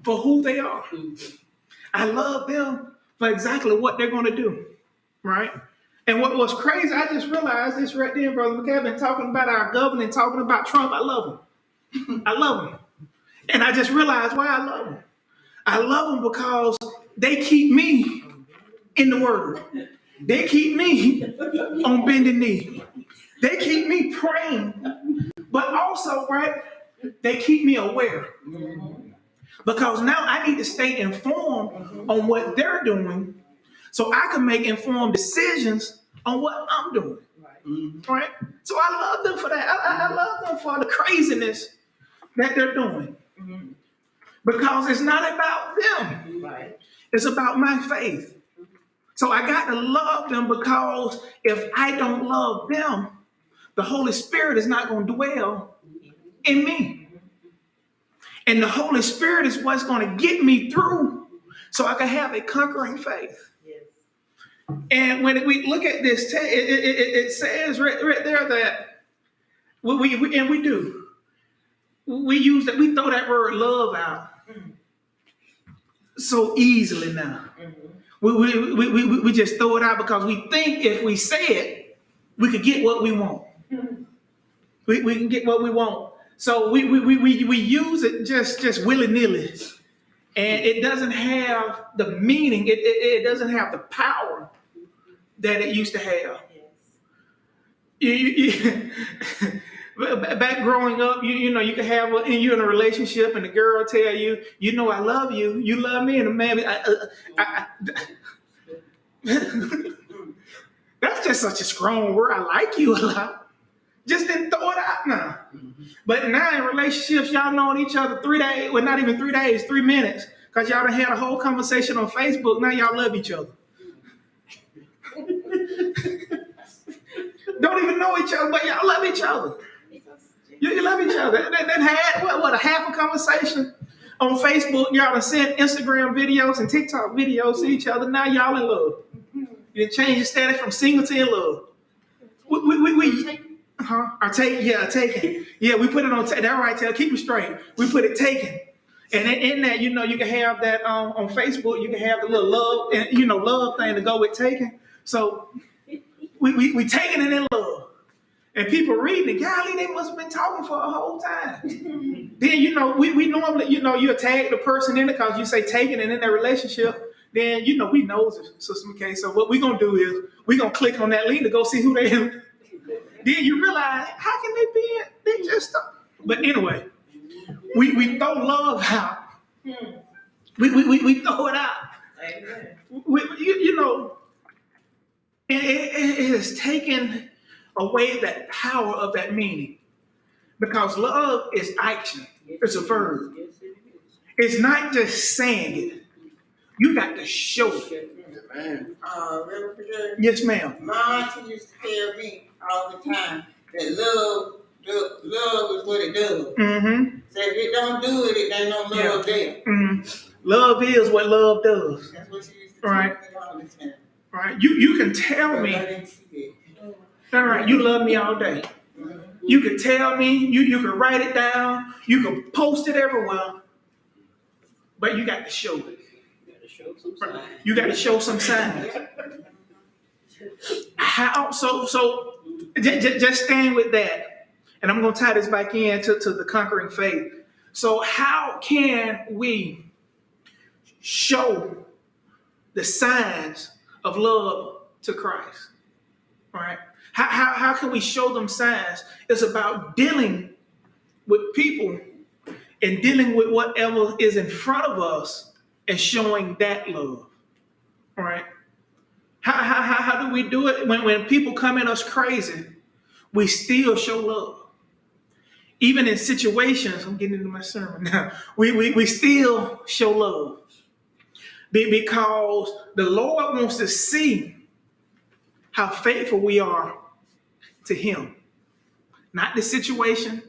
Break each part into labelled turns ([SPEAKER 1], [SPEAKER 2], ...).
[SPEAKER 1] for who they are. I love them for exactly what they're going to do, right? And what was crazy, I just realized this right there, Brother McKay, been talking about our government, talking about Trump. I love him. I love him. And I just realized why I love them. I love them because they keep me in the Word. They keep me on bending knee. They keep me praying. But also, right, they keep me aware. Because now I need to stay informed on what they're doing so I can make informed decisions on what I'm doing. Right? So I love them for that. I love them for the craziness that they're doing. Because it's not about them. It's about my faith. So I got to love them because if I don't love them, the Holy Spirit is not going to dwell in me. And the Holy Spirit is what's going to get me through so I can have a conquering faith. And when we look at this, it says right there that we use that, we throw that word love out so easily now. We just throw it out because we think if we say it, we could get what we want. We can get what we want. So we use it just willy-nilly. And it doesn't have the meaning, it doesn't have the power that it used to have. Back growing up, you know, you could have you're in a relationship and the girl tell you, you know, I love you, you love me, and the man, that's just such a strong word. I like you a lot. Just didn't throw it out now. But now in relationships, y'all known each other 3 days, well, not even 3 days, 3 minutes, because y'all done had a whole conversation on Facebook. Now y'all love each other. Don't even know each other, but y'all love each other. You love each other. Then had a half a conversation on Facebook. Y'all done sent Instagram videos and TikTok videos to each other. Now y'all in love. You change your status from single to in love. Taken. Yeah, we put it on. That right, Taylor. Keep it straight. We put it taken. And in that, you know, you can have that on Facebook. You can have the little love and love thing to go with taken. So we taking it in love. And people reading it, golly, they must have been talking for a whole time. Then, we normally, you tag the person in it because you say taking it in their relationship. Then, we know Sister McKay. So what we're going to do is we're going to click on that link to go see who they are. Then you realize, how can they be in? They just, but anyway, we throw love out. We throw it out. It has taken away that power of that meaning. Because love is action. It's a verb. It's not just saying it. You got to show it. Yes, ma'am.
[SPEAKER 2] My auntie used to tell me all the time that love is what it does. Mm-hmm. So if it don't do it, it ain't no love there.
[SPEAKER 1] Mm-hmm. Love is what love does.
[SPEAKER 2] That's what she used to tell me all the time.
[SPEAKER 1] Right. You can tell me. All right, you love me all day. You can tell me, you can write it down, you can post it everywhere, but you got to show it. You got to show some signs. How? So just stand with that, and I'm going to tie this back in to the conquering faith. So how can we show the signs of love to Christ? Right? How can we show them signs? It's about dealing with people and dealing with whatever is in front of us and showing that love. All right? How do we do it? When people come at us crazy, we still show love. Even in situations, I'm getting into my sermon now, we still show love. Because the Lord wants to see how faithful we are to Him. Not the situation,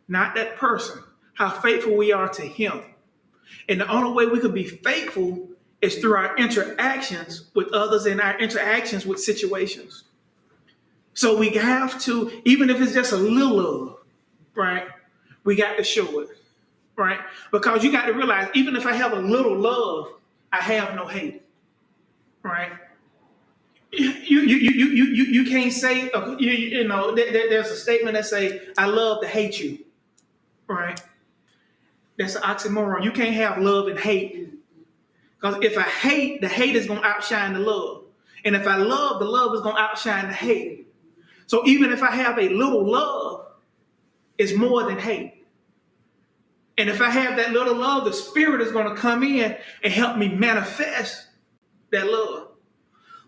[SPEAKER 1] not that person. How faithful we are to Him. And the only way we can be faithful is through our interactions with others and our interactions with situations. So we have to, even if it's just a little love, right? We got to show it. right? Because you got to realize, even if I have a little love, I have no hate, right? You can't say, there's a statement that say, I love to hate you, right? That's an oxymoron. You can't have love and hate. Because if I hate, the hate is going to outshine the love. And if I love, the love is going to outshine the hate. So even if I have a little love, it's more than hate. And if I have that little love, the Spirit is going to come in and help me manifest that love.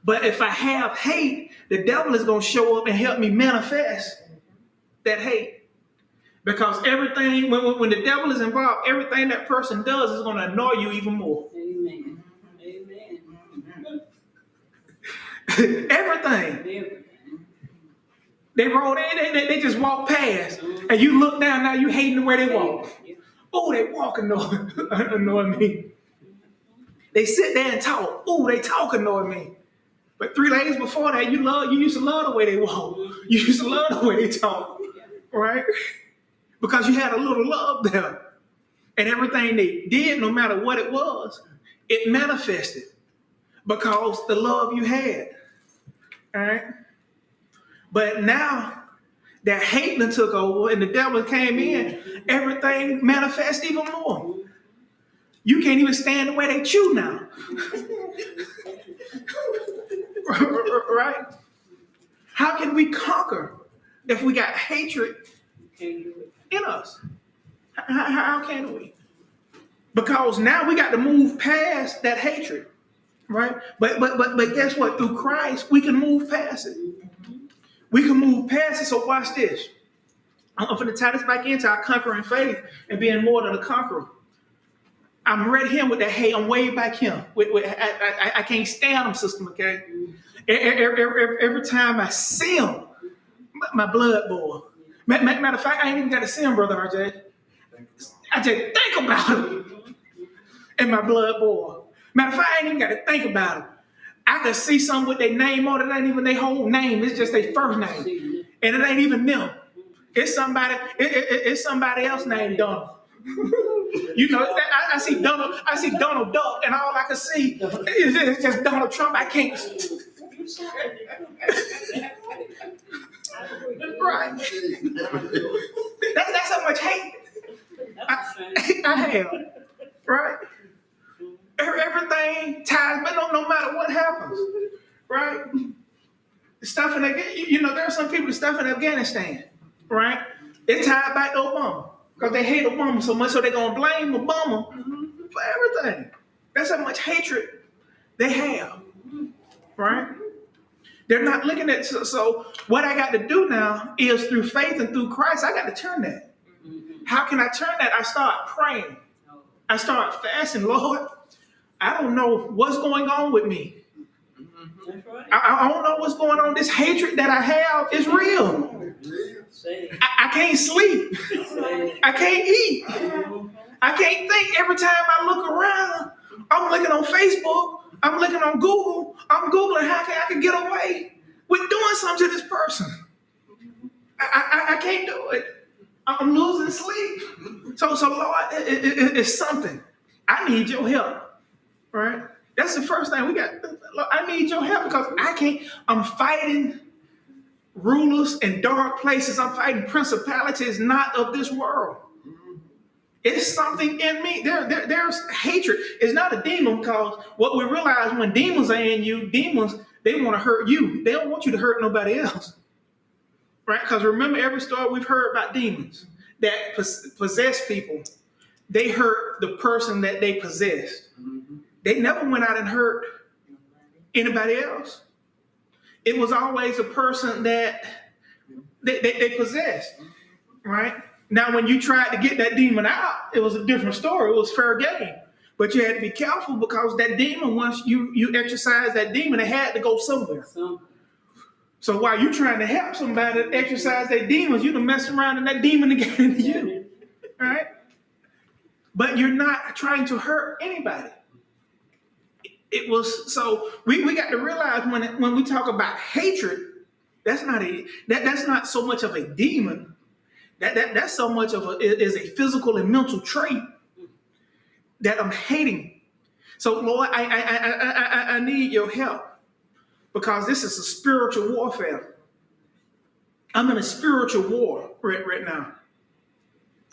[SPEAKER 1] But if I have hate, the devil is going to show up and help me manifest that hate. Because everything, when the devil is involved, everything that person does is going to annoy you even more.
[SPEAKER 3] Amen. Amen.
[SPEAKER 1] Everything. They roll in, they just walk past. And you look down, now you hating the way they walk. Oh, they walk annoy me. They sit there and talk. Oh, they talk annoy me. But 3 days before that, you used to love the way they walk. You used to love the way they talk. Right? Because you had a little love there. And everything they did, no matter what it was, it manifested. Because the love you had. All right? But now that hate took over and the devil came in, everything manifests even more. You can't even stand the way they chew now. Right? How can we conquer if we got hatred in us? How can we? Because now we got to move past that hatred, right? But guess what? Through Christ, we can move past it. We can move past it. So watch this. I'm going to tie this back into our conquering faith and being more than a conqueror. I'm right here with that hate. I'm way back here. I can't stand them, Sister McKay. Every time I see them, my blood boils. Matter of fact, I ain't even got to see them, Brother RJ. I just think about them, and my blood boils. Matter of fact, I ain't even got to think about them. I could see something with their name on it. It ain't even their whole name. It's just their first name, and it ain't even them. It's somebody. It's somebody else named Donald. You know, I see Donald Duck, and all I can see is just Donald Trump. I can't. Right. That's how much hate I have. Right. Everything ties, but no matter what happens, right? Stuff in there are some people that stuff in Afghanistan, right? It's tied back to Obama. Because they hate Obama so much, so they're going to blame Obama for everything. That's how much hatred they have, right? They're not looking at, so what I got to do now is through faith and through Christ, I got to turn that. How can I turn that? I start praying. I start fasting. Lord, I don't know what's going on with me. I don't know what's going on. This hatred that I have is real. I can't sleep. I can't eat. I can't think. Every time I look around, I'm looking on Facebook. I'm looking on Google. I'm Googling how I can get away with doing something to this person. I can't do it. I'm losing sleep. So Lord, it's something. I need your help. Right? That's the first thing we got. Lord, I need your help because I can't. I'm fighting rulers in dark places. I'm fighting principalities not of this world. It's something in me. There's hatred. It's not a demon because what we realize when demons are in you, demons, they want to hurt you. They don't want you to hurt nobody else. Right? Because remember every story we've heard about demons that possess people. They hurt the person that they possessed. They never went out and hurt anybody else. It was always a person that they possessed, right? Now, when you tried to get that demon out, it was a different story. It was fair game. But you had to be careful because that demon, once you exercise that demon, it had to go somewhere. So while you're trying to help somebody exercise their demons, you done mess around and that demon to get into you, right? But you're not trying to hurt anybody. It was so we got to realize when we talk about hatred, that's not so much of a demon. That's so much of is a physical and mental trait that I'm hating. So Lord, I need your help because this is a spiritual warfare. I'm in a spiritual war right now.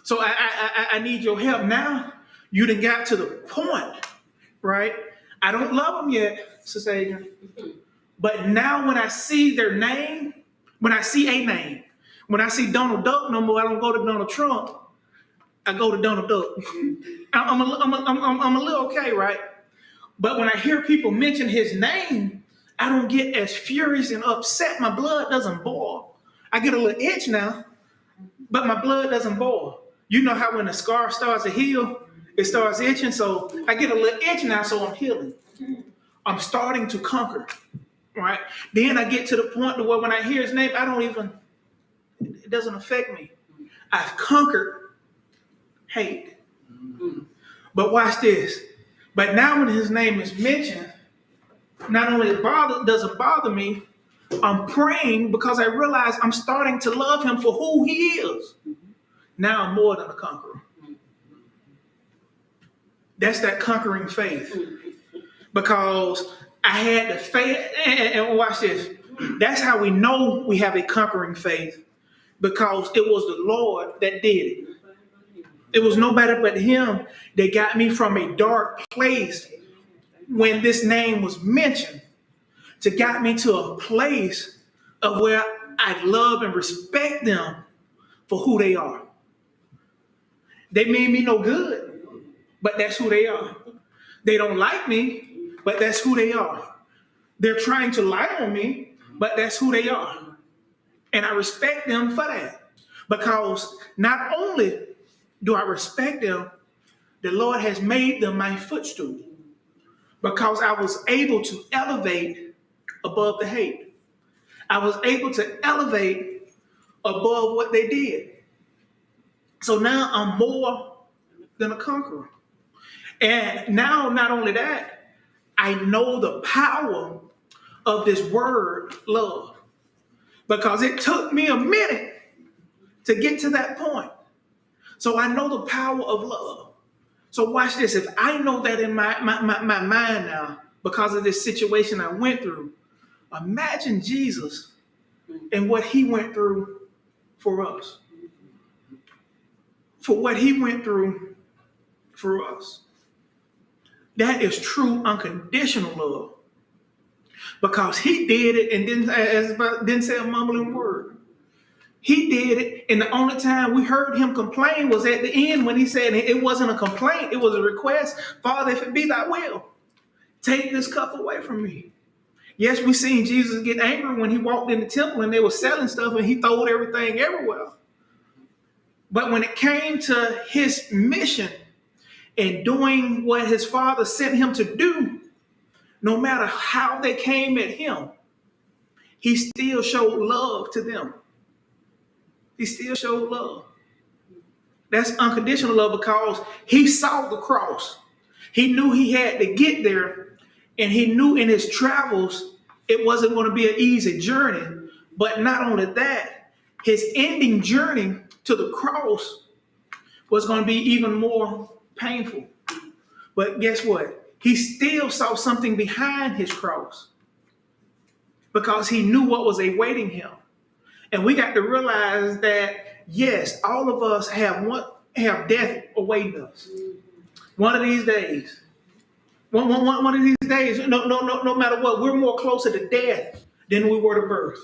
[SPEAKER 1] So I need your help now. You done got to the point, right? I don't love them yet, Sister Adrian. But now when I see their name, when I see a name, when I see Donald Duck no more, I don't go to Donald Trump. I go to Donald Duck. I'm a little okay, right? But when I hear people mention his name, I don't get as furious and upset. My blood doesn't boil. I get a little itch now, but my blood doesn't boil. You know how when the scar starts to heal, it starts itching. So I get a little itch now, so I'm healing. I'm starting to conquer, right? Then I get to the point where when I hear his name, it doesn't affect me. I've conquered hate. But watch this. But now when his name is mentioned, not only does it bother me, I'm praying because I realize I'm starting to love him for who he is. Now I'm more than a conqueror. That's that conquering faith. Because I had the faith, and watch this. That's how we know we have a conquering faith, because it was the Lord that did it. It was nobody but him that got me from a dark place when this name was mentioned to got me to a place of where I love and respect them for who they are. They made me no good, but that's who they are. They don't like me, but that's who they are. They're trying to lie on me, but that's who they are. And I respect them for that. Because not only do I respect them, the Lord has made them my footstool. Because I was able to elevate above the hate. I was able to elevate above what they did. So now I'm more than a conqueror. And now, not only that, I know the power of this word, love. Because it took me a minute to get to that point. So I know the power of love. So watch this. If I know that in my mind now, because of this situation I went through, imagine Jesus and what he went through for us. For what he went through for us. That is true unconditional love. Because he did it and didn't say a mumbling word. He did it, and the only time we heard him complain was at the end when he said it wasn't a complaint, it was a request. Father, if it be thy will, take this cup away from me. Yes, we seen Jesus get angry when he walked in the temple and they were selling stuff and he throwed everything everywhere. But when it came to his mission and doing what his Father sent him to do, no matter how they came at him, he still showed love to them. He still showed love. That's unconditional love because he saw the cross. He knew he had to get there, and he knew in his travels it wasn't going to be an easy journey. But not only that, his ending journey to the cross was going to be even more painful. But guess what? He still saw something behind his cross because he knew what was awaiting him. And we got to realize that, yes, all of us have death awaiting us. One of these days. One of these days, no matter what, we're more closer to death than we were to birth.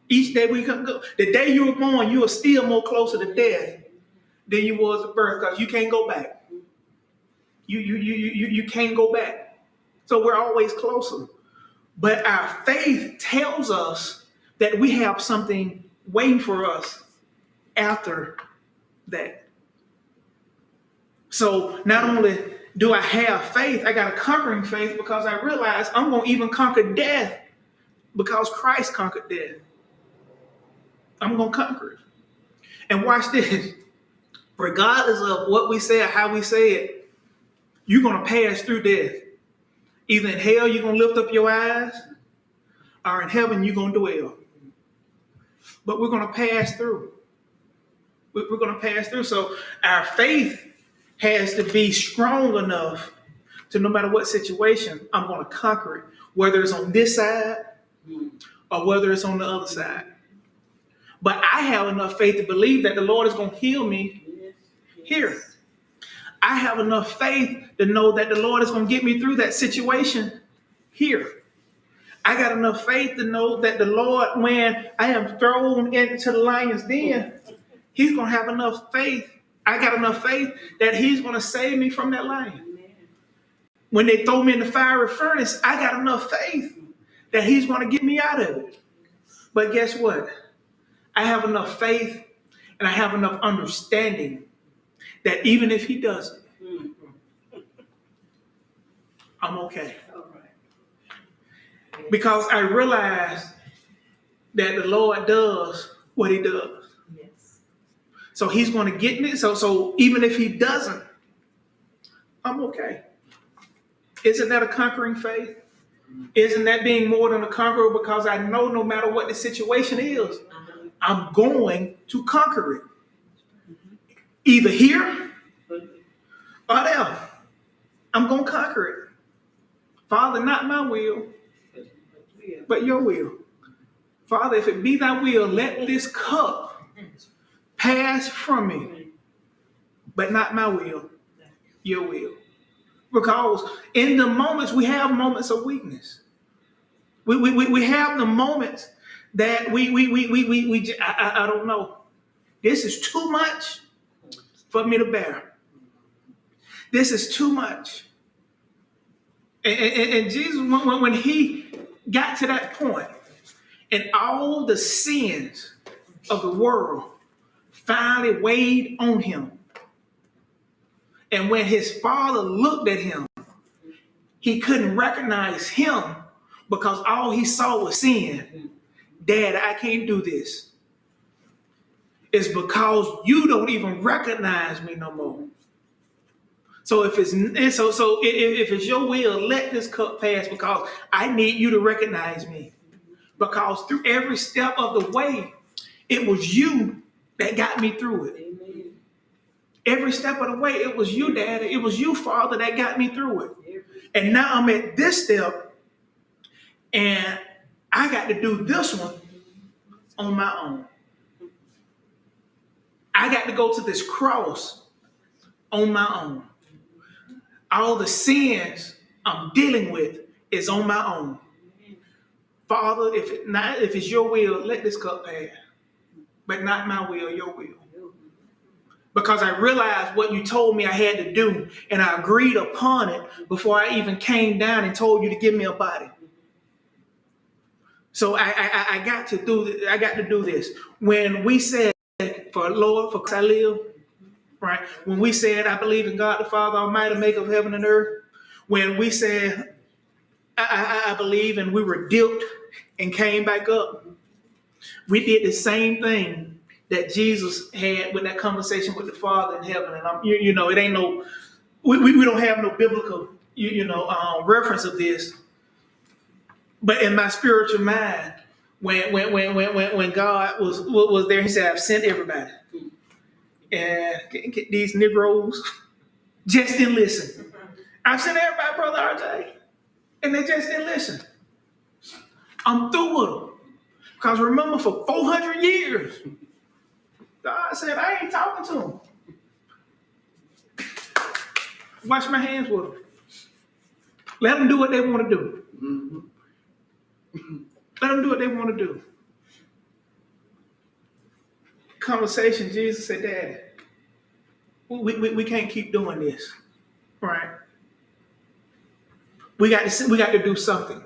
[SPEAKER 1] Each day we can go. The day you were born, you are still more closer to death than you was to birth because you can't go back. You can't go back. So we're always closer. But our faith tells us that we have something waiting for us after that. So not only do I have faith, I got a conquering faith because I realize I'm going to even conquer death because Christ conquered death. I'm going to conquer it. And watch this. Regardless of what we say or how we say it, you're going to pass through death. Either in hell, you're going to lift up your eyes, or in heaven, you're going to dwell. But we're going to pass through. We're going to pass through. So our faith has to be strong enough to no matter what situation, I'm going to conquer it, whether it's on this side or whether it's on the other side. But I have enough faith to believe that the Lord is going to heal me here. I have enough faith to know that the Lord is going to get me through that situation here. I got enough faith to know that the Lord, when I am thrown into the lion's den, he's going to have enough faith. I got enough faith that he's going to save me from that lion. When they throw me in the fiery furnace, I got enough faith that he's going to get me out of it. But guess what? I have enough faith and I have enough understanding that even if he doesn't, I'm okay. Because I realize that the Lord does what he does.
[SPEAKER 3] Yes.
[SPEAKER 1] So he's going to get me. So even if he doesn't, I'm okay. Isn't that a conquering faith? Isn't that being more than a conqueror? Because I know no matter what the situation is, I'm going to conquer it. Either here or there. I'm going to conquer it. Father, not my will, but your will. Father, if it be thy will, let this cup pass from me, but not my will, your will. Because in the moments, we have moments of weakness. We have the moments that I don't know. This is too much for me to bear. This is too much. And Jesus, when he got to that point, and all the sins of the world finally weighed on him, and when his father looked at him, he couldn't recognize him because all he saw was sin. Dad, I can't do this. It's because you don't even recognize me no more. So if it's your will, let this cup pass because I need you to recognize me. Because through every step of the way, it was you that got me through it.
[SPEAKER 3] Amen.
[SPEAKER 1] Every step of the way, it was you, Daddy. It was you, Father, that got me through it. And now I'm at this step, and I got to do this one on my own. I got to go to this cross on my own. All the sins I'm dealing with is on my own. Father, if it's your will, let this cup pass. But not my will, your will. Because I realized what you told me I had to do, and I agreed upon it before I even came down and told you to give me a body. So I got to do this. When we said, for Lord, for Christ I live, right? When we said, I believe in God the Father Almighty, maker of heaven and earth. When we said, I believe, and we were dipped and came back up, we did the same thing that Jesus had with that conversation with the Father in heaven. And it ain't no, we don't have no biblical, reference of this. But in my spiritual mind, when God was there, he said, I've sent everybody. And these Negroes just didn't listen. I've sent everybody, Brother RJ, and they just didn't listen. I'm through with them. Because remember, for 400 years, God said, I ain't talking to them. Wash my hands with them. Let them do what they want to do. Let them do what they want to do. Conversation, Jesus said, Daddy, we can't keep doing this, right? We got to do something.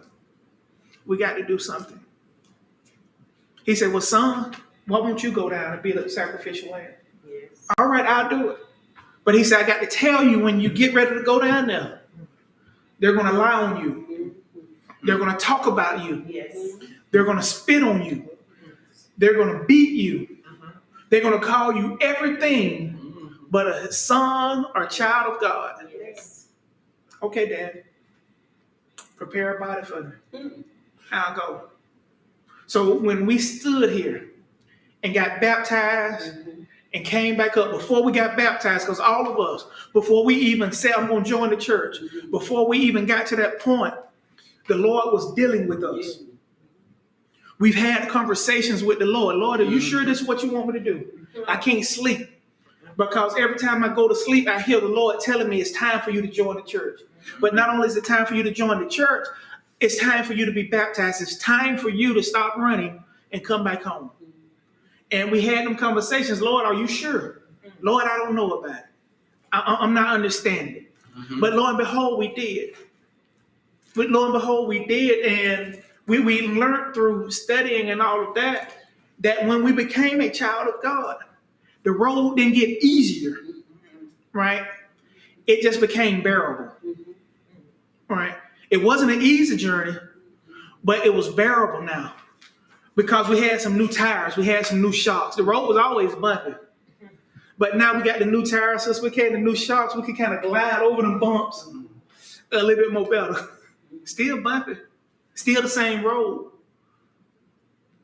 [SPEAKER 1] We got to do something. He said, well, son, why won't you go down and be the sacrificial lamb?
[SPEAKER 3] Yes.
[SPEAKER 1] All right, I'll do it. But he said, I got to tell you, when you get ready to go down there, they're going to lie on you. They're going to talk about you.
[SPEAKER 3] Yes.
[SPEAKER 1] They're going to spit on you. They're going to beat you. They're going to call you everything but a son or child of God.
[SPEAKER 3] Yes.
[SPEAKER 1] Okay, Dad. Prepare a body for me. I'll go. So when we stood here and got baptized and came back up before we got baptized, because all of us, before we even said, I'm going to join the church, before we even got to that point, the Lord was dealing with us. We've had conversations with the Lord. Lord, are you sure this is what you want me to do? I can't sleep because every time I go to sleep, I hear the Lord telling me it's time for you to join the church. But not only is it time for you to join the church, it's time for you to be baptized. It's time for you to stop running and come back home. And we had them conversations. Lord, are you sure? Lord, I don't know about it. I'm not understanding it. But lo and behold, we did. But lo and behold, we did. And we learned through studying and all of that, that when we became a child of God, the road didn't get easier, right? It just became bearable, right? It wasn't an easy journey, but it was bearable now because we had some new tires. We had some new shocks. The road was always bumpy, but now we got the new tires. Since we had the new shocks, we could kind of glide over them bumps a little bit more better. Still bumpy, still the same road,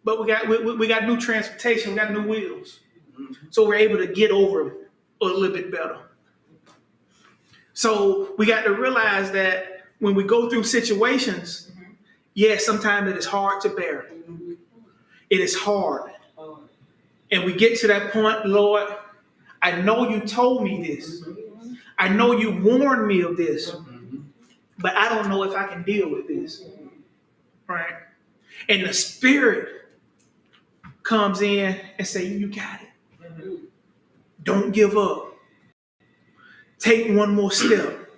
[SPEAKER 1] but we got new transportation. We got new wheels. So we're able to get over them a little bit better. So we got to realize that when we go through situations, yes, sometimes it is hard to bear. It is hard. And we get to that point, Lord, I know you told me this. I know you warned me of this, but I don't know if I can deal with this. Right? And the Spirit comes in and say, you got it. Don't give up. Take one more step.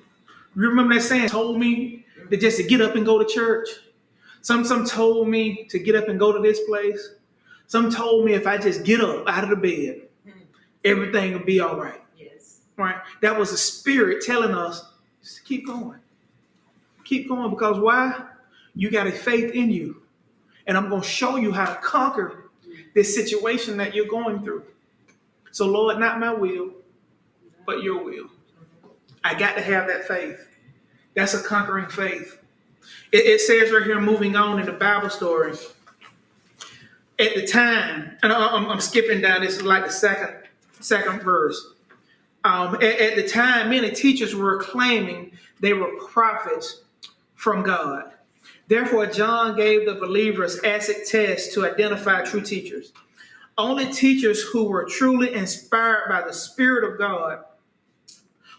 [SPEAKER 1] You remember that saying, told me that just to get up and go to church. Some told me to get up and go to this place. Some told me if I just get up out of the bed, everything will be all right.
[SPEAKER 3] Yes.
[SPEAKER 1] Right? That was the Spirit telling us, just keep going. Keep going, because why? You got a faith in you. And I'm going to show you how to conquer this situation that you're going through. So, Lord, not my will, but your will. I got to have that faith. That's a conquering faith. It says right here, moving on in the Bible story, at the time, and I'm skipping down, this is like the second verse. At the time, many teachers were claiming they were prophets from God. Therefore, John gave the believers acid tests to identify true teachers. Only teachers who were truly inspired by the Spirit of God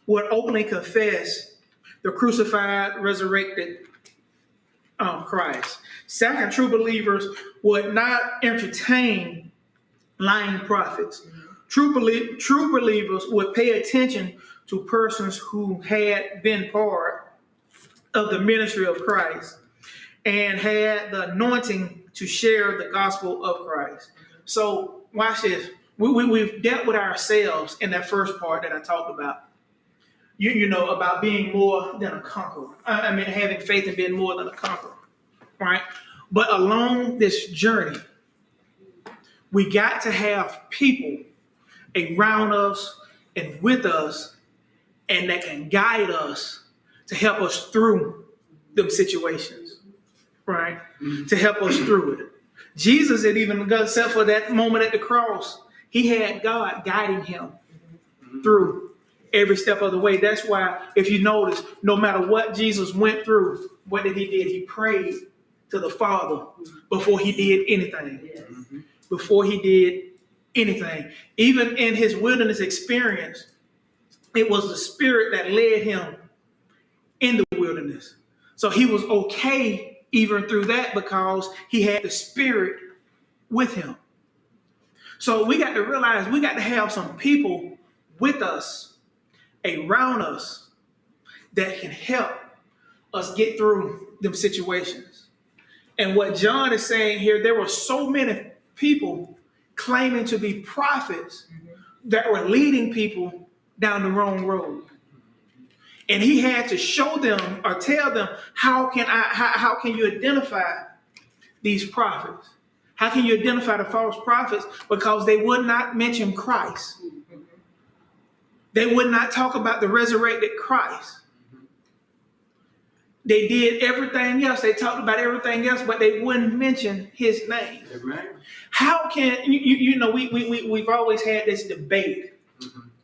[SPEAKER 1] would openly confess the crucified, resurrected Christ. Second, true believers would not entertain lying prophets. True believers would pay attention to persons who had been part of the ministry of Christ and had the anointing to share the gospel of Christ. So watch this. We've dealt with ourselves in that first part that I talked about. You know, about being more than a conqueror. I mean, having faith in being more than a conqueror, right? But along this journey, we got to have people around us and with us, and that can guide us to help us through them situations, right? To help us through it. Jesus had even got set for that moment at the cross. He had God guiding him through every step of the way. That's why, if you notice, no matter what Jesus went through, what did? He prayed to the Father before he did anything.
[SPEAKER 3] Yes.
[SPEAKER 1] Before he did anything. Even in his wilderness experience, it was the Spirit that led him in the wilderness. So he was okay even through that because he had the Spirit with him. So we got to realize we got to have some people with us, around us, that can help us get through them situations. And what John is saying here, there were so many people claiming to be prophets that were leading people down the wrong road. And he had to show them or tell them, how can you identify these prophets? How can you identify the false prophets? Because they would not mention Christ. They would not talk about the resurrected Christ. They did everything else. They talked about everything else, but they wouldn't mention his name.
[SPEAKER 4] Amen.
[SPEAKER 1] How can we've always had this debate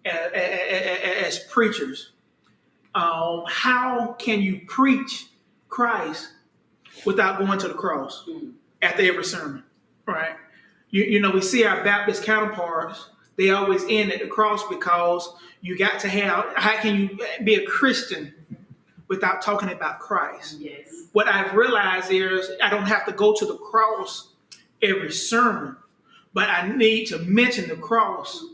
[SPEAKER 1] as preachers. How can you preach Christ without going to the cross after every sermon, right? We see our Baptist counterparts, they always end at the cross because you got to have, how can you be a Christian without talking about Christ?
[SPEAKER 3] Yes.
[SPEAKER 1] What I've realized is I don't have to go to the cross every sermon, but I need to mention the cross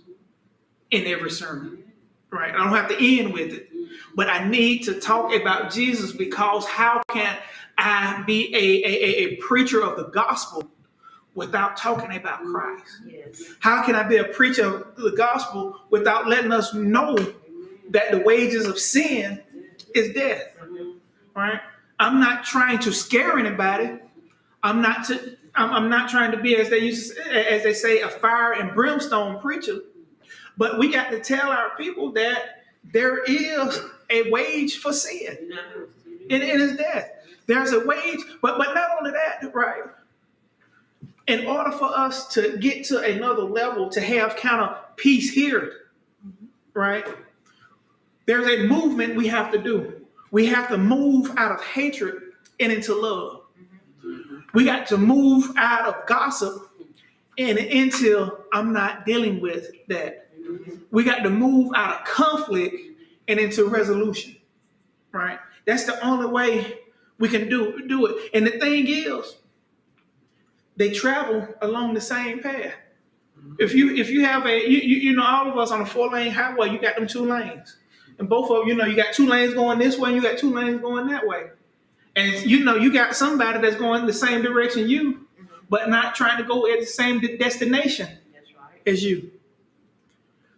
[SPEAKER 1] in every sermon, right? I don't have to end with it, but I need to talk about Jesus, because how can I be a preacher of the gospel without talking about Christ?
[SPEAKER 3] Yes.
[SPEAKER 1] How can I be a preacher of the gospel without letting us know that the wages of sin is death, right? I'm not trying to scare anybody. I'm not trying to be, as they say, a fire and brimstone preacher. But we got to tell our people that there is a wage for sin, and it is death. There's a wage, but not only that, right? In order for us to get to another level, to have kind of peace here, right? There's a movement we have to do. We have to move out of hatred and into love. We got to move out of gossip and into I'm not dealing with that. We got to move out of conflict and into resolution, right? That's the only way we can do it. And the thing is, they travel along the same path. If you have all of us on a 4-lane highway, you got them 2 lanes. And both of you got 2 lanes going this way and you got 2 lanes going that way. And you got somebody that's going the same direction you, but not trying to go at the same destination as you.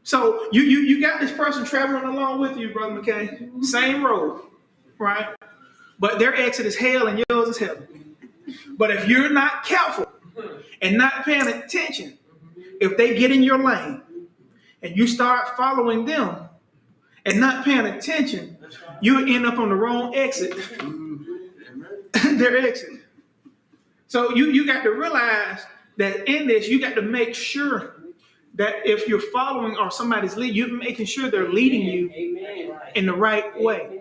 [SPEAKER 1] So you got this person traveling along with you, Brother McKay, same road, right? But their exit is hell and yours is heaven. But if you're not careful and not paying attention, if they get in your lane and you start following them and not paying attention, you'll end up on the wrong exit. Their exit. So you got to realize that in this, you got to make sure that if you're following or somebody's leading, you're making sure they're leading you in the right way.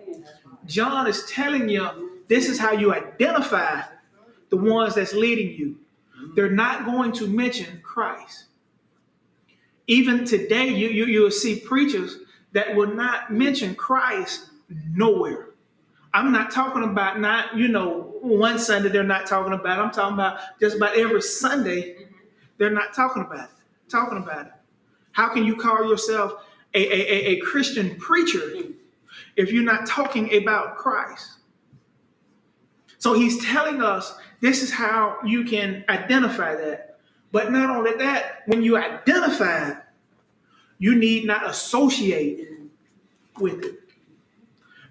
[SPEAKER 1] John is telling you this is how you identify the ones that's leading you. They're not going to mention Christ. Even today, you'll see preachers that will not mention Christ nowhere. I'm not talking about one Sunday they're not talking about it. I'm talking about just about every Sunday they're not talking about it. How can you call yourself a Christian preacher if you're not talking about Christ? So he's telling us this is how you can identify that. But not only that, when you identify it, you need not associate with it.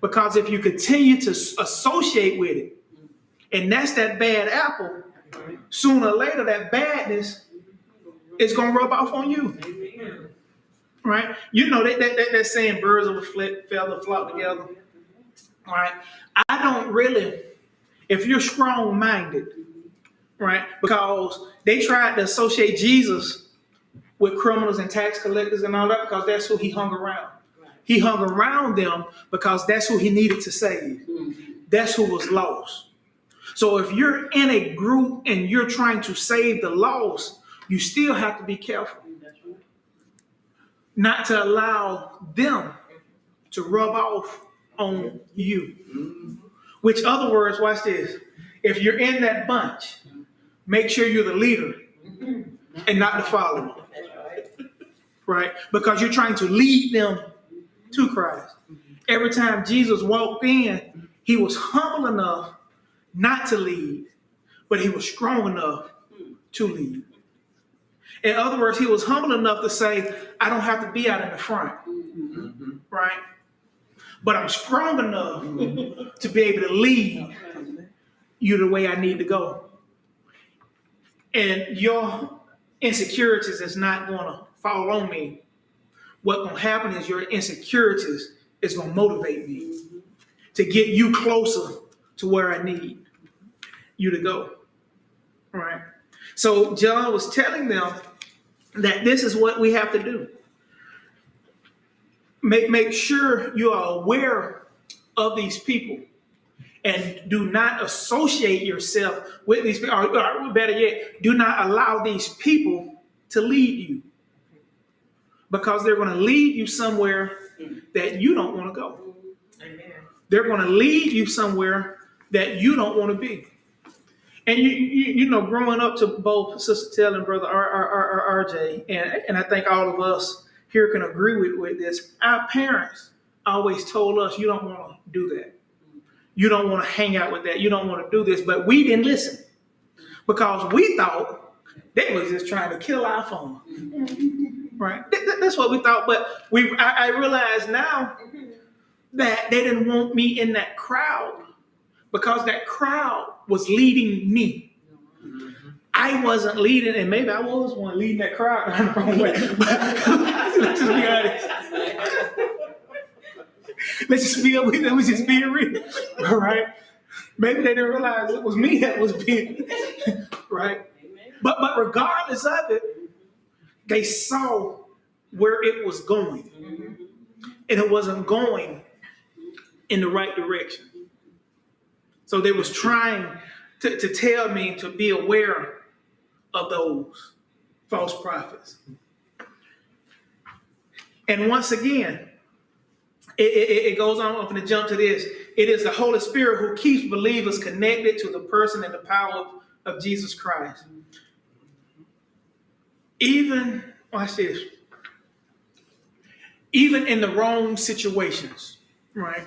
[SPEAKER 1] Because if you continue to associate with it, and that's that bad apple, sooner or later that badness is going to rub off on you. Right? They're saying birds of a feather flock together. Right? I don't really, if you're strong-minded, right? Because they tried to associate Jesus with criminals and tax collectors and all that because that's who he hung around. He hung around them because that's who he needed to save. That's who was lost. So if you're in a group and you're trying to save the lost, you still have to be careful not to allow them to rub off on you. Which, other words, watch this. If you're in that bunch, make sure you're the leader and not the follower. Right? Because you're trying to lead them to Christ. Every time Jesus walked in, he was humble enough not to lead, but he was strong enough to lead. In other words, he was humble enough to say, I don't have to be out in the front, right? But I'm strong enough to be able to lead you the way I need to go. And your insecurities is not going to fall on me. What's going to happen is your insecurities is going to motivate me to get you closer to where I need you to go. Right? So John was telling them that this is what we have to do. Make sure you are aware of these people and do not associate yourself with these people, or better yet, do not allow these people to lead you, because they're going to lead you somewhere that you don't want to go.
[SPEAKER 2] Amen.
[SPEAKER 1] They're going to lead you somewhere that you don't want to be. And you know, growing up to both Sister Tell and Brother RJ, and I think all of us here can agree with this, our parents always told us, you don't want to do that. You don't want to hang out with that. You don't want to do this. But we didn't listen because we thought they was just trying to kill our fun. Right? That's what we thought. But I realize now that they didn't want me in that crowd because that crowd was leading me. I wasn't leading, and maybe I was one leading that crowd down the wrong way. But let's just be honest. Let's just be real. All right? Maybe they didn't realize it was me that was being, right? But regardless of it, they saw where it was going. And it wasn't going in the right direction. So they was trying to tell me to be aware of those false prophets. And once again, it goes on. I'm going to jump to this. It is the Holy Spirit who keeps believers connected to the person and the power of Jesus Christ. Even, watch this, even in the wrong situations, right?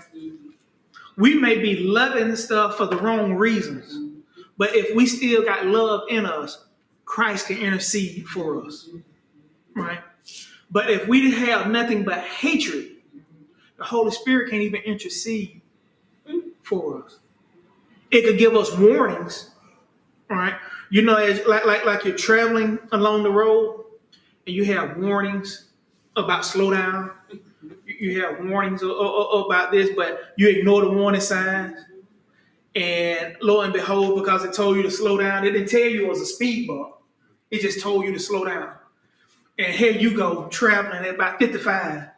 [SPEAKER 1] We may be loving stuff for the wrong reasons, but if we still got love in us, Christ can intercede for us, right? But if we have nothing but hatred, the Holy Spirit can't even intercede for us. It could give us warnings, right? You know, as like you're traveling along the road and you have warnings about slow down. You have warnings about this, but you ignore the warning signs. And lo and behold, because it told you to slow down, it didn't tell you it was a speed bump. It just told you to slow down. And here you go, traveling at about 55.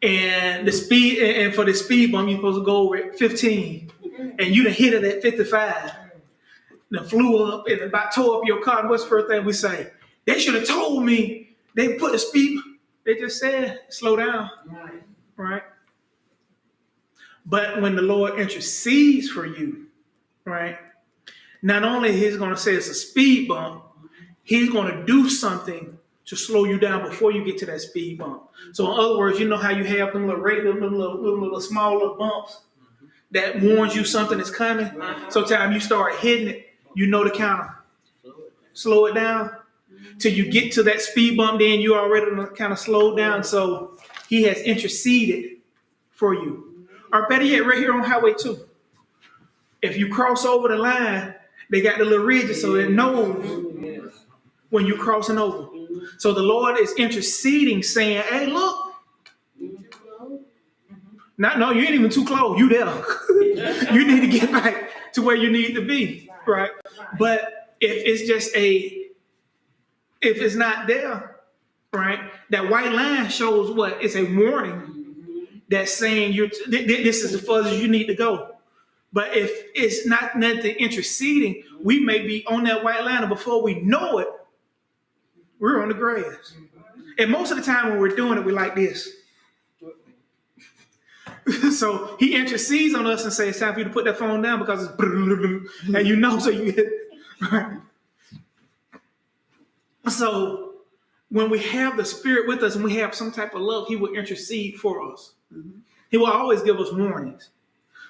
[SPEAKER 1] And the speed, and for the speed bump, you're supposed to go over at 15. And you done hit it at 55. Then flew up and about tore up your car. And what's the first thing we say? They should have told me. They put a speed. They just said, slow down. Right? But when the Lord intercedes for you, right? Not only he's going to say it's a speed bump, he's going to do something to slow you down before you get to that speed bump. So in other words, you know how you have them little small little bumps that warns you something is coming? So time you start hitting it, you know to kind of slow it down till you get to that speed bump. Then you already kind of slowed down. So he has interceded for you. Or better yet, right here on Highway 2. If you cross over the line, they got the little ridges so it knows when you're crossing over. So the Lord is interceding, saying, hey, look. No, you ain't even too close. You there. You need to get back to where you need to be, right? But if it's not there, right, that white line shows what? It's a warning that's saying this is the furthest you need to go. But if it's not nothing interceding, we may be on that white line, and before we know it, we're on the grass. And most of the time when we're doing it, we're like this. So he intercedes on us and says, it's time for you to put that phone down because it's and you know, so you get right. So when we have the Spirit with us and we have some type of love, he will intercede for us. He will always give us warnings,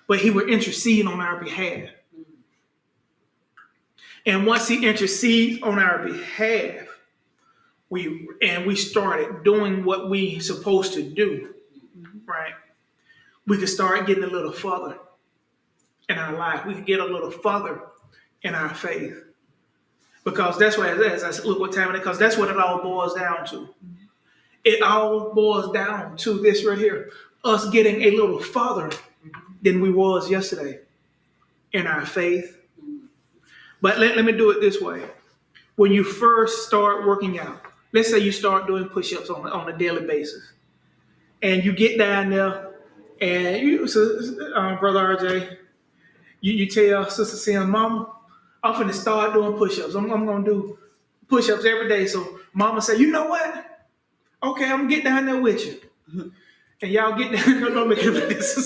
[SPEAKER 1] but he will intercede on our behalf. And once he intercedes on our behalf, we started doing what we supposed to do, right? We could start getting a little further in our life. We could get a little further in our faith. Because that's what, as I look what time it is, because that's what it all boils down to. It all boils down to this right here. Us getting a little further than we was yesterday. in our faith. But let me do it this way. When you first start working out, let's say you start doing push-ups on a daily basis, and you get down there, and Brother RJ, you tell Sister Sam, Mama, I'm finna start doing push-ups. I'm gonna do push-ups every day. So Mama say, you know what? Okay, I'm gonna get down there with you. And y'all get down there. Don't look at me. Sister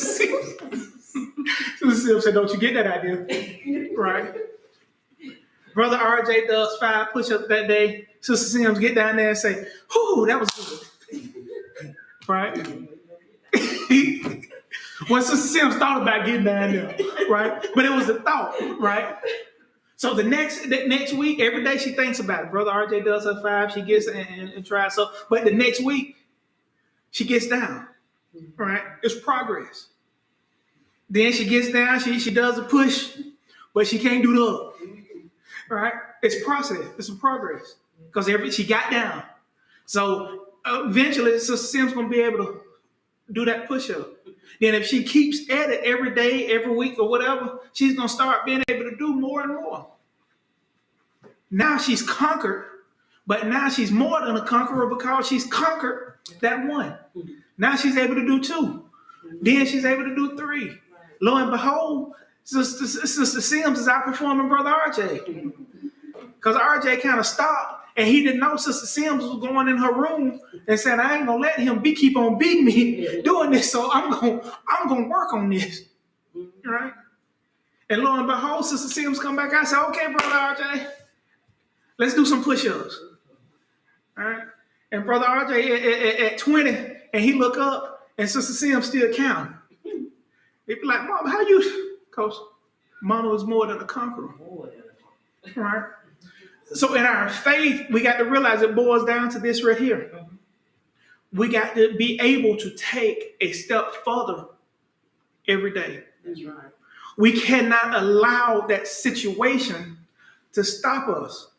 [SPEAKER 1] Sam said, don't you get that idea. Right? Brother RJ does 5 push-ups that day. Sister Sims get down there and say, whoo, that was good. Right? When Sister Sims thought about getting down there, right? But it was a thought, right? So the next week, every day she thinks about it. Brother RJ does her 5, she gets and tries. So, but the next week, she gets down, right? It's progress. Then she gets down, she does a push, but she can't do the up. Right? It's process. It's a progress. Because she got down. So eventually, Sister Sim's going to be able to do that push-up. Then if she keeps at it every day, every week, or whatever, she's going to start being able to do more and more. Now she's conquered, but now she's more than a conqueror because she's conquered that one. Now she's able to do 2. Then she's able to do 3. Lo and behold, Sister Sims is outperforming Brother RJ. Because RJ kind of stopped and he didn't know Sister Sims was going in her room and said, I ain't gonna let him keep on beating me doing this, so I'm gonna work on this. Right? And lo and behold, Sister Sims come back. I said, okay, Brother RJ, let's do some push-ups. All right? And Brother RJ at 20, and he look up and Sister Sims still counting. He'd be like, Mama, how you? Because Mama was more than a conqueror. Right? So in our faith, we got to realize it boils down to this right here. We got to be able to take a step further every day.
[SPEAKER 3] That's right.
[SPEAKER 1] We cannot allow that situation to stop us.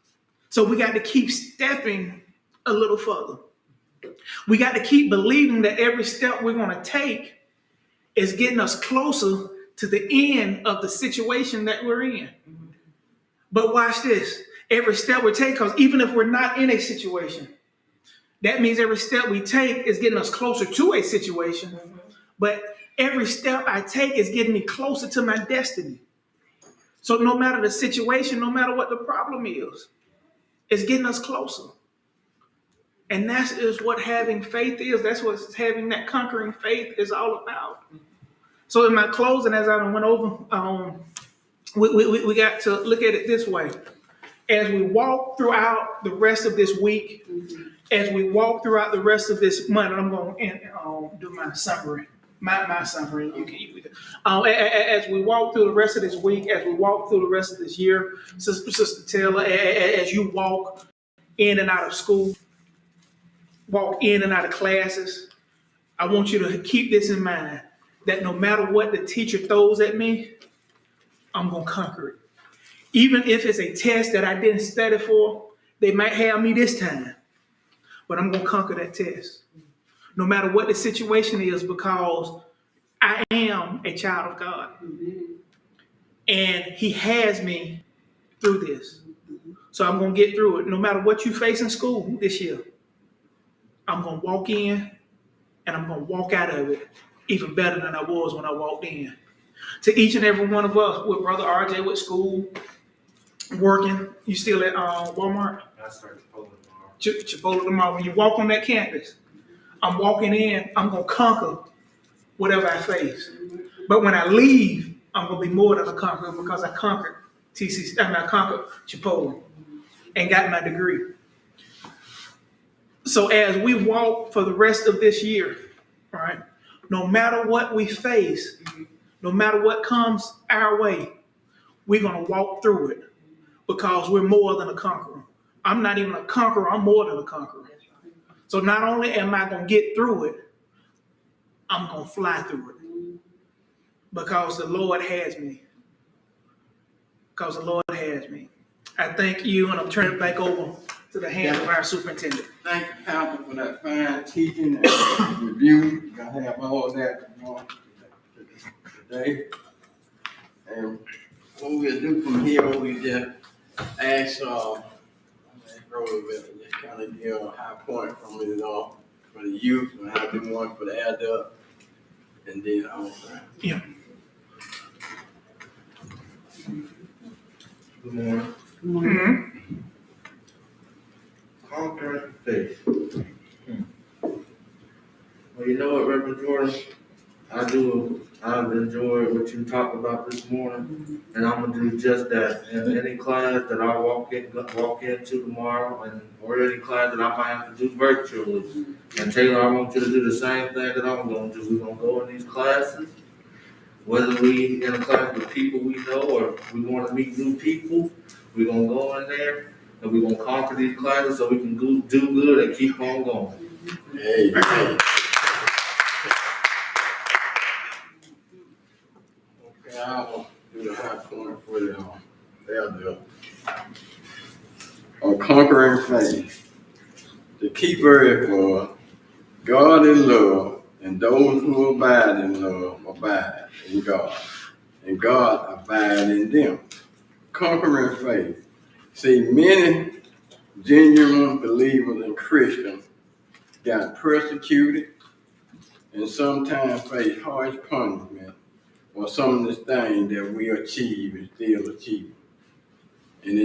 [SPEAKER 1] So we got to keep stepping a little further. We got to keep believing that every step we're going to take is getting us closer to the end of the situation that we're in. But watch this. Every step we take, because even if we're not in a situation, that means every step we take is getting us closer to a situation. But every step I take is getting me closer to my destiny. So no matter the situation, no matter what the problem is, it's getting us closer. And that is what having faith is. That's what having that conquering faith is all about. So in my closing, as I went over, we got to look at it this way. As we walk throughout the rest of this week, as we walk throughout the rest of this month, I'm going to do my summary. My summary. As we walk through the rest of this week, as we walk through the rest of this year, Sister Taylor, as you walk in and out of school, walk in and out of classes, I want you to keep this in mind, that no matter what the teacher throws at me, I'm going to conquer it. Even if it's a test that I didn't study for, they might have me this time, but I'm going to conquer that test. No matter what the situation is, because I am a child of God. And he has me through this. So I'm going to get through it. No matter what you face in school this year, I'm going to walk in and I'm going to walk out of it even better than I was when I walked in. To each and every one of us, with Brother RJ, with school, working, you still at Walmart?
[SPEAKER 4] I start Chipotle tomorrow.
[SPEAKER 1] Chipotle tomorrow. When you walk on that campus, I'm walking in, I'm going to conquer whatever I face. But when I leave, I'm going to be more than a conqueror because I conquered I conquered Chipotle and got my degree. So as we walk for the rest of this year, all right, no matter what we face, no matter what comes our way, we're going to walk through it because we're more than a conqueror. I'm not even a conqueror, I'm more than a conqueror. So not only am I going to get through it, I'm going to fly through it because the Lord has me. Because the Lord has me. I thank you, and I'm turning it back over to the hands of our superintendent.
[SPEAKER 5] Thank you, Pastor, for that fine teaching and review. I have all that today. And what we'll do from here, we just ask, Roosevelt, just kind of give a high point from it all for the youth and how do one for the adult, and then on.
[SPEAKER 1] Yeah.
[SPEAKER 4] Good morning.
[SPEAKER 1] Mm-hmm.
[SPEAKER 4] Conquering faith. Well, you know what, Reverend Jordan? I've enjoyed what you talked about this morning, and I'm gonna do just that. In any class that I walk into tomorrow, or any class that I might have to do virtually. And Taylor, I want you to do the same thing that I'm gonna do. We're gonna go in these classes, whether we in a class with people we know or we want to meet new people, we're gonna go in there and we're gonna conquer these classes so we can do good and keep on going.
[SPEAKER 5] Hey, hey. Okay, I'll do the high point for the adult. Conquering faith. The key word was God is love, and those who abide in love abide in God, and God abide in them. Conquering faith. See, many genuine believers and Christians got persecuted and sometimes face harsh punishment for some of the things that we achieve and still achieve.